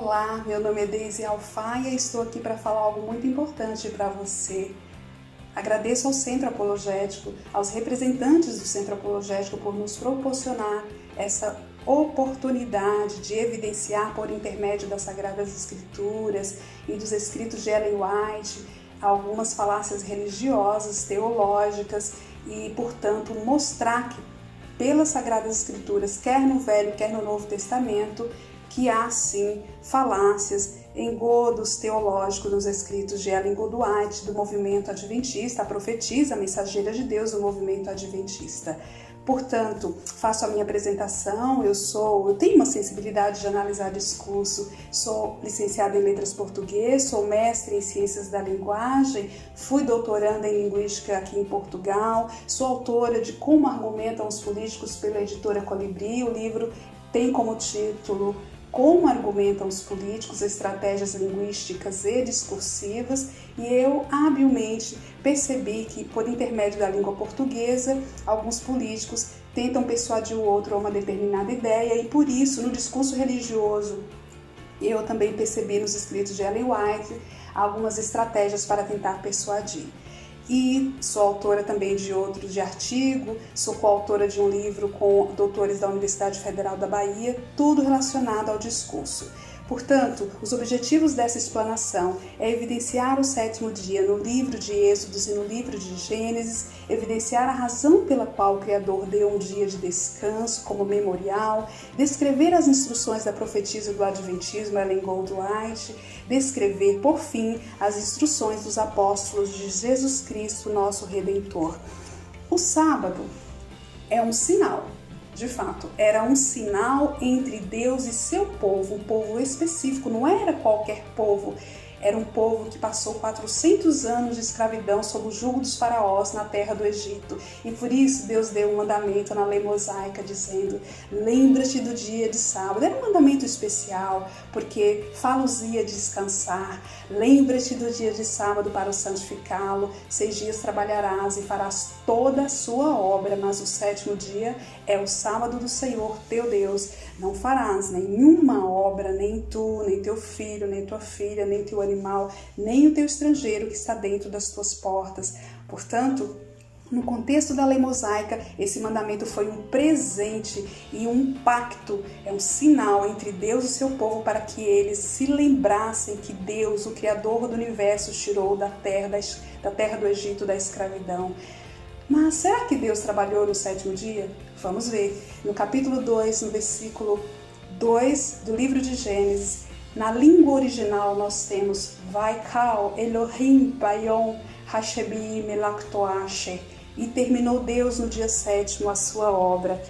Olá, meu nome é Deise Alfaia e estou aqui para falar algo muito importante para você. Agradeço ao Centro Apologético, aos representantes do Centro Apologético por nos proporcionar essa oportunidade de evidenciar por intermédio das Sagradas Escrituras e dos escritos de Ellen White algumas falácias religiosas, teológicas e, portanto, mostrar que pelas Sagradas Escrituras, quer no Velho, quer no Novo Testamento, que há sim falácias, engodos teológicos nos escritos de Ellen White, do movimento adventista, a profetisa, a mensageira de Deus do movimento adventista. Portanto, faço a minha apresentação, eu tenho uma sensibilidade de analisar discurso, sou licenciada em letras português, sou mestre em ciências da linguagem, fui doutoranda em linguística aqui em Portugal, sou autora de Como Argumentam os Políticos pela editora Colibri. O livro tem como título Como Argumentam os Políticos, Estratégias Linguísticas e Discursivas, e eu habilmente percebi que, por intermédio da língua portuguesa, alguns políticos tentam persuadir o outro a uma determinada ideia, e por isso, no discurso religioso, eu também percebi nos escritos de Ellen White algumas estratégias para tentar persuadir. E sou autora também de artigo, sou coautora de um livro com doutores da Universidade Federal da Bahia, tudo relacionado ao discurso. Portanto, os objetivos dessa explanação é evidenciar o sétimo dia no livro de Êxodos e no livro de Gênesis, evidenciar a razão pela qual o Criador deu um dia de descanso como memorial, descrever as instruções da profetisa do Adventismo, Ellen White, descrever, por fim, as instruções dos apóstolos de Jesus Cristo, nosso Redentor. O sábado é um sinal. De fato, era um sinal entre Deus e seu povo, um povo específico, não era qualquer povo, era um povo que passou 400 anos de escravidão sob o jugo dos faraós na terra do Egito. E por isso Deus deu um mandamento na lei mosaica dizendo: lembra-te do dia de sábado. Era um mandamento especial, porque fá-los-ia descansar. Lembra-te do dia de sábado para o santificá-lo. 6 dias trabalharás e farás toda a sua obra, mas o sétimo dia é o sábado do Senhor teu Deus. Não farás nenhuma obra, nem tu, nem teu filho, nem tua filha, nem teu animal, nem o teu estrangeiro que está dentro das tuas portas. Portanto, no contexto da lei mosaica, esse mandamento foi um presente e um pacto, é um sinal entre Deus e seu povo para que eles se lembrassem que Deus, o Criador do universo, os tirou da terra do Egito, da escravidão. Mas será que Deus trabalhou no sétimo dia? Vamos ver. No capítulo 2, no versículo 2 do livro de Gênesis, na língua original nós temos Vaikal Elohim Bayom Hashebi Melaktoashe, e terminou Deus no dia sétimo a sua obra.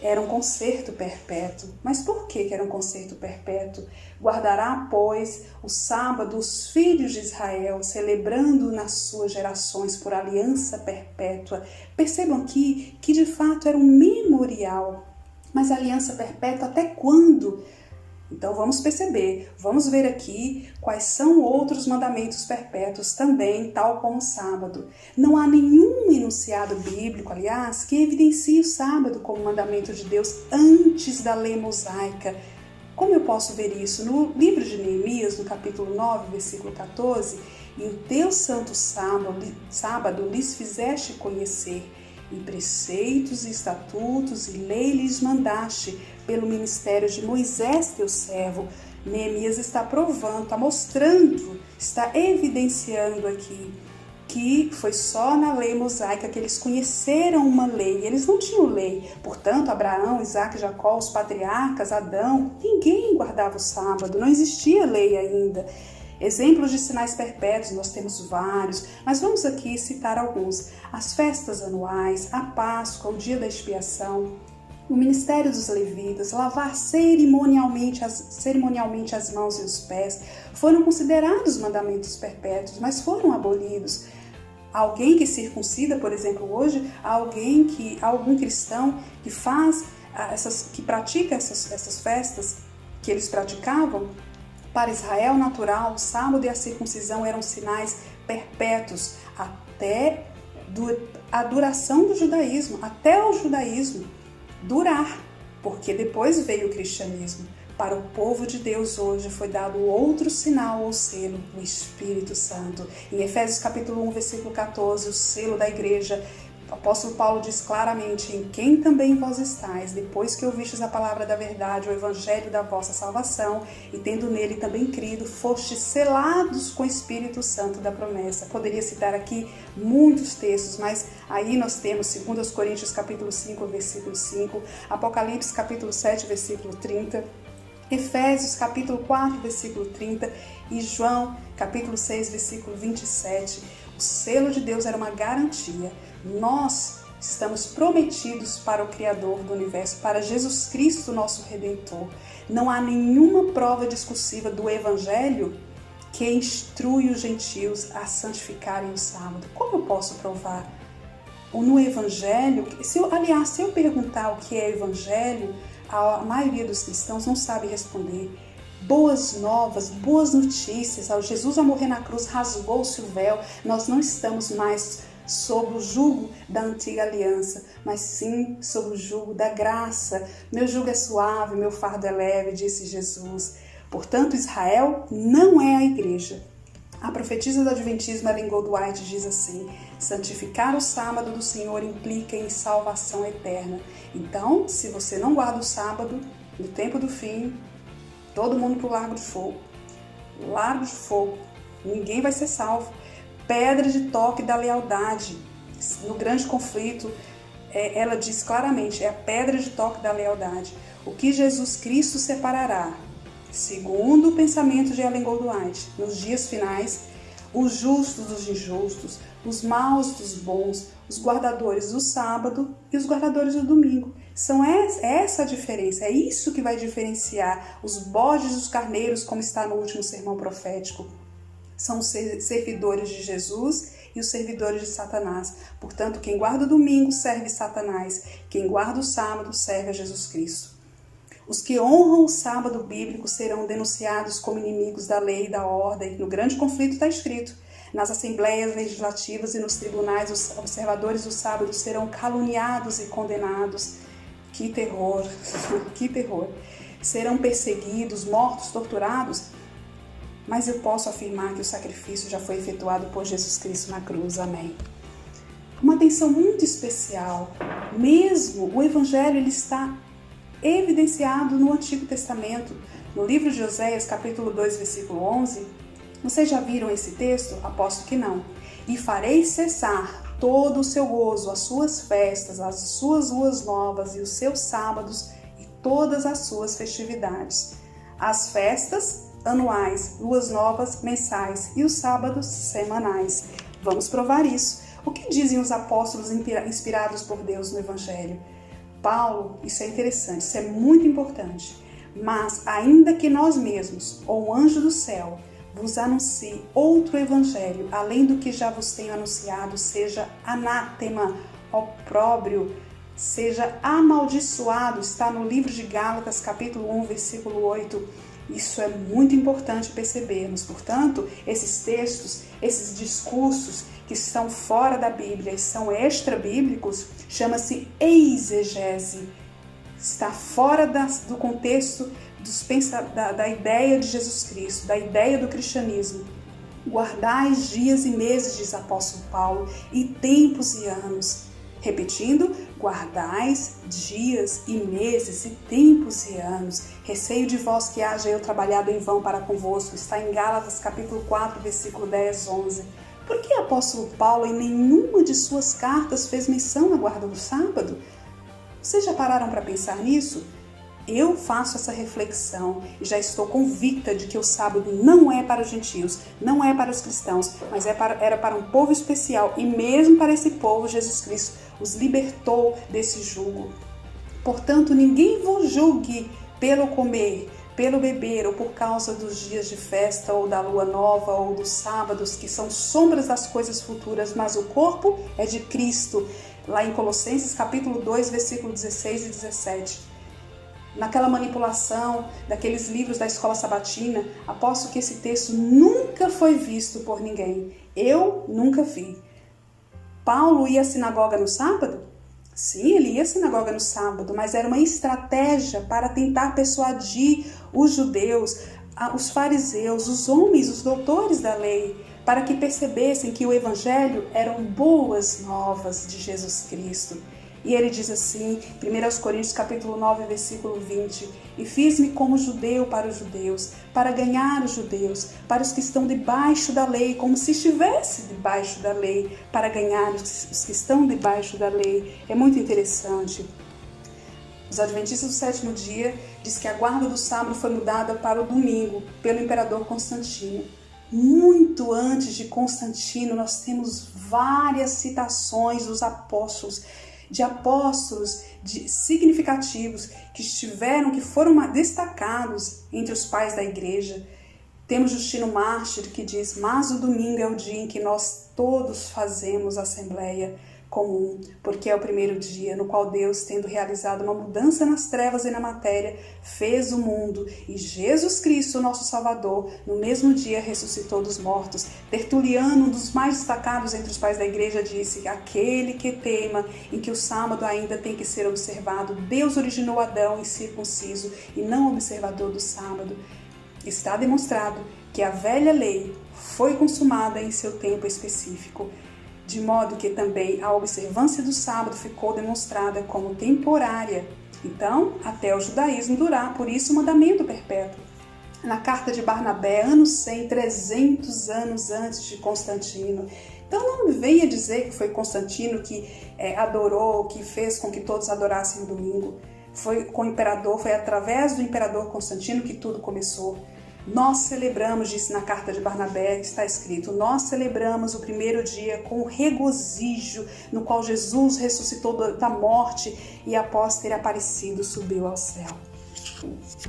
Era um concerto perpétuo. Mas por que era um concerto perpétuo? Guardará, pois, o sábado os filhos de Israel, celebrando nas suas gerações por aliança perpétua. Percebam aqui que de fato era um memorial. Mas aliança perpétua até quando? Então vamos perceber, vamos ver aqui quais são outros mandamentos perpétuos também, tal como o sábado. Não há nenhum enunciado bíblico, aliás, que evidencie o sábado como mandamento de Deus antes da lei mosaica. Como eu posso ver isso? No livro de Neemias, no capítulo 9, versículo 14, e o teu santo sábado lhes fizeste conhecer, e preceitos, e estatutos e lei lhes mandaste pelo ministério de Moisés, teu servo. Neemias está provando, está mostrando, está evidenciando aqui que foi só na lei mosaica que eles conheceram uma lei. Eles não tinham lei. Portanto, Abraão, Isaac, Jacó, os patriarcas, Adão, ninguém guardava o sábado, não existia lei ainda. Exemplos de sinais perpétuos nós temos vários, mas vamos aqui citar alguns. As festas anuais, a Páscoa, o dia da expiação, o ministério dos levitas, lavar cerimonialmente as mãos e os pés, foram considerados mandamentos perpétuos, mas foram abolidos. Alguém que circuncida, por exemplo, hoje, algum cristão que pratica essas festas que eles praticavam, para Israel natural, o sábado e a circuncisão eram sinais perpétuos até a duração do judaísmo, até o judaísmo durar, porque depois veio o cristianismo. Para o povo de Deus hoje foi dado outro sinal ou selo, o Espírito Santo. Em Efésios capítulo 1, versículo 14, o selo da igreja, o apóstolo Paulo diz claramente: em quem também vós estáis, depois que ouvistes a palavra da verdade, o evangelho da vossa salvação, e tendo nele também crido, fostes selados com o Espírito Santo da promessa. Poderia citar aqui muitos textos, mas aí nós temos 2 Coríntios capítulo 5, versículo 5, Apocalipse capítulo 7, versículo 30, Efésios capítulo 4, versículo 30 e João capítulo 6, versículo 27. O selo de Deus era uma garantia. Nós estamos prometidos para o Criador do Universo, para Jesus Cristo, nosso Redentor. Não há nenhuma prova discursiva do Evangelho que instrui os gentios a santificarem o sábado. Como eu posso provar? No Evangelho, se eu perguntar o que é Evangelho, a maioria dos cristãos não sabe responder. Boas novas, boas notícias. Ao Jesus a morrer na cruz rasgou-se o véu. Nós não estamos mais sob o jugo da antiga aliança, mas sim sob o jugo da graça. Meu jugo é suave, meu fardo é leve, disse Jesus. Portanto, Israel não é a igreja. A profetisa do Adventismo, Ellen Goldwhite, diz assim: santificar o sábado do Senhor implica em salvação eterna. Então, se você não guarda o sábado, no tempo do fim, todo mundo para o Largo de Fogo. Largo de Fogo. Ninguém vai ser salvo. Pedra de toque da lealdade. No grande conflito, ela diz claramente, é a pedra de toque da lealdade. O que Jesus Cristo separará, segundo o pensamento de Ellen Goldwhite, nos dias finais, os justos dos injustos, os maus dos bons, os guardadores do sábado e os guardadores do domingo. São essa a diferença, é isso que vai diferenciar os bodes dos carneiros, como está no último sermão profético. São os servidores de Jesus e os servidores de Satanás. Portanto, quem guarda o domingo serve Satanás, quem guarda o sábado serve a Jesus Cristo. Os que honram o sábado bíblico serão denunciados como inimigos da lei e da ordem. No grande conflito está escrito: nas assembleias legislativas e nos tribunais, os observadores do sábado serão caluniados e condenados. Que terror, que terror. Serão perseguidos, mortos, torturados. Mas eu posso afirmar que o sacrifício já foi efetuado por Jesus Cristo na cruz. Amém. Uma atenção muito especial. Mesmo o Evangelho ele está evidenciado no Antigo Testamento. No livro de Oséias, capítulo 2, versículo 11. Vocês já viram esse texto? Aposto que não. E farei cessar todo o seu gozo, as suas festas, as suas luas novas e os seus sábados e todas as suas festividades. As festas anuais, luas novas mensais e os sábados semanais. Vamos provar isso. O que dizem os apóstolos inspirados por Deus no Evangelho? Paulo, isso é interessante, isso é muito importante. Mas ainda que nós mesmos, ou o anjo do céu, vos anuncie outro evangelho, além do que já vos tenho anunciado, seja anátema, opróbrio, seja amaldiçoado, está no livro de Gálatas, capítulo 1, versículo 8. Isso é muito importante percebermos. Portanto, esses textos, esses discursos que estão fora da Bíblia e são extra-bíblicos, chama-se exegese. Está fora do contexto da ideia de Jesus Cristo, da ideia do cristianismo. Guardais dias e meses, diz o apóstolo Paulo, e tempos e anos. Repetindo, guardais dias e meses e tempos e anos. Receio de vós que haja eu trabalhado em vão para convosco. Está em Gálatas capítulo 4, versículo 10, 11. Por que o apóstolo Paulo em nenhuma de suas cartas fez menção à guarda do sábado? Vocês já pararam para pensar nisso? Eu faço essa reflexão e já estou convicta de que o sábado não é para os gentios, não é para os cristãos, mas era para um povo especial, e mesmo para esse povo Jesus Cristo os libertou desse jugo. Portanto, ninguém vos julgue pelo comer, pelo beber ou por causa dos dias de festa ou da lua nova ou dos sábados, que são sombras das coisas futuras, mas o corpo é de Cristo. Lá em Colossenses capítulo 2, versículo 16 e 17. Naquela manipulação daqueles livros da escola sabatina, aposto que esse texto nunca foi visto por ninguém. Eu nunca vi. Paulo ia à sinagoga no sábado? Sim, ele ia à sinagoga no sábado, mas era uma estratégia para tentar persuadir os judeus, os fariseus, os homens, os doutores da lei, para que percebessem que o Evangelho eram boas novas de Jesus Cristo. E ele diz assim, 1 Coríntios capítulo 9, versículo 20, e fiz-me como judeu para os judeus, para ganhar os judeus, para os que estão debaixo da lei, como se estivesse debaixo da lei, para ganhar os que estão debaixo da lei. É muito interessante. Os adventistas do sétimo dia diz que a guarda do sábado foi mudada para o domingo, pelo imperador Constantino. Muito antes de Constantino, nós temos várias citações dos apóstolos, significativos que foram destacados entre os pais da igreja. Temos Justino Mártir que diz, mas o domingo é o dia em que nós todos fazemos assembleia comum, porque é o primeiro dia no qual Deus, tendo realizado uma mudança nas trevas e na matéria, fez o mundo, e Jesus Cristo, nosso Salvador, no mesmo dia ressuscitou dos mortos. Tertuliano, um dos mais destacados entre os pais da igreja, disse, aquele que teima em que o sábado ainda tem que ser observado, Deus originou Adão incircunciso e não observador do sábado. Está demonstrado que a velha lei foi consumada em seu tempo específico, de modo que também a observância do sábado ficou demonstrada como temporária. Então, até o judaísmo durar, por isso o mandamento perpétuo. Na carta de Barnabé, ano 100, 300 anos antes de Constantino. Então não venha dizer que foi Constantino que adorou, que fez com que todos adorassem o domingo. Foi através do imperador Constantino que tudo começou. Nós celebramos, disse na carta de Barnabé, está escrito, nós celebramos o primeiro dia com regozijo, no qual Jesus ressuscitou da morte e após ter aparecido subiu ao céu.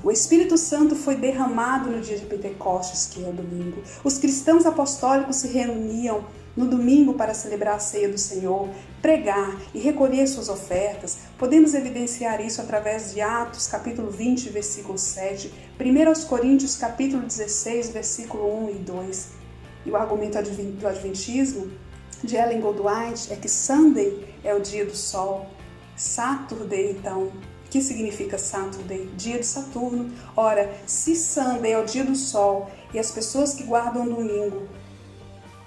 O Espírito Santo foi derramado no dia de Pentecostes, que é o domingo. Os cristãos apostólicos se reuniam no domingo para celebrar a ceia do Senhor, pregar e recolher suas ofertas. Podemos evidenciar isso através de Atos, capítulo 20, versículo 7, 1 Coríntios, capítulo 16, versículo 1 e 2. E o argumento do Adventismo de Ellen Goldwhite é que Sunday é o dia do sol, Saturday, então, o que significa Saturday? Dia de Saturno. Ora, se Sunday é o dia do sol e as pessoas que guardam o domingo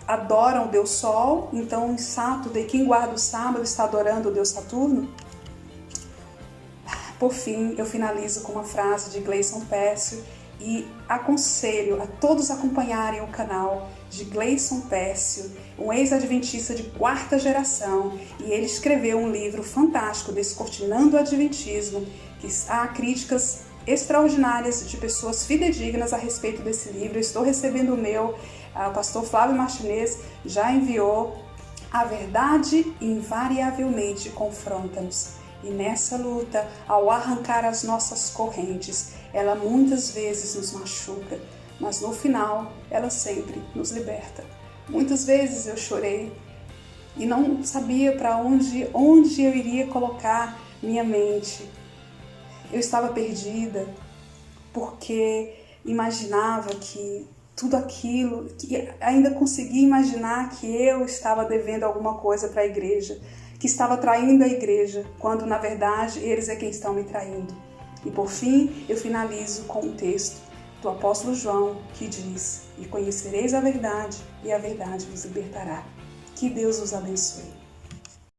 adoram o Deus Sol, então em Saturday, quem guarda o sábado está adorando o Deus Saturno? Por fim, eu finalizo com uma frase de Gleison Pércio e aconselho a todos acompanharem o canal de Gleison Pércio, um ex-adventista de 4ª geração, e ele escreveu um livro fantástico, Descortinando o Adventismo, que há críticas extraordinárias de pessoas fidedignas a respeito desse livro. Eu estou recebendo o meu, o pastor Flávio Martinez já enviou. A verdade invariavelmente confronta-nos. E nessa luta, ao arrancar as nossas correntes, ela muitas vezes nos machuca, mas no final, ela sempre nos liberta. Muitas vezes eu chorei e não sabia para onde eu iria colocar minha mente. Eu estava perdida porque imaginava que tudo aquilo, que ainda conseguia imaginar que eu estava devendo alguma coisa para a igreja, que estava traindo a igreja, quando na verdade eles é quem estão me traindo. E por fim, eu finalizo com um texto do apóstolo João que diz: e conhecereis a verdade, e a verdade vos libertará. Que Deus os abençoe.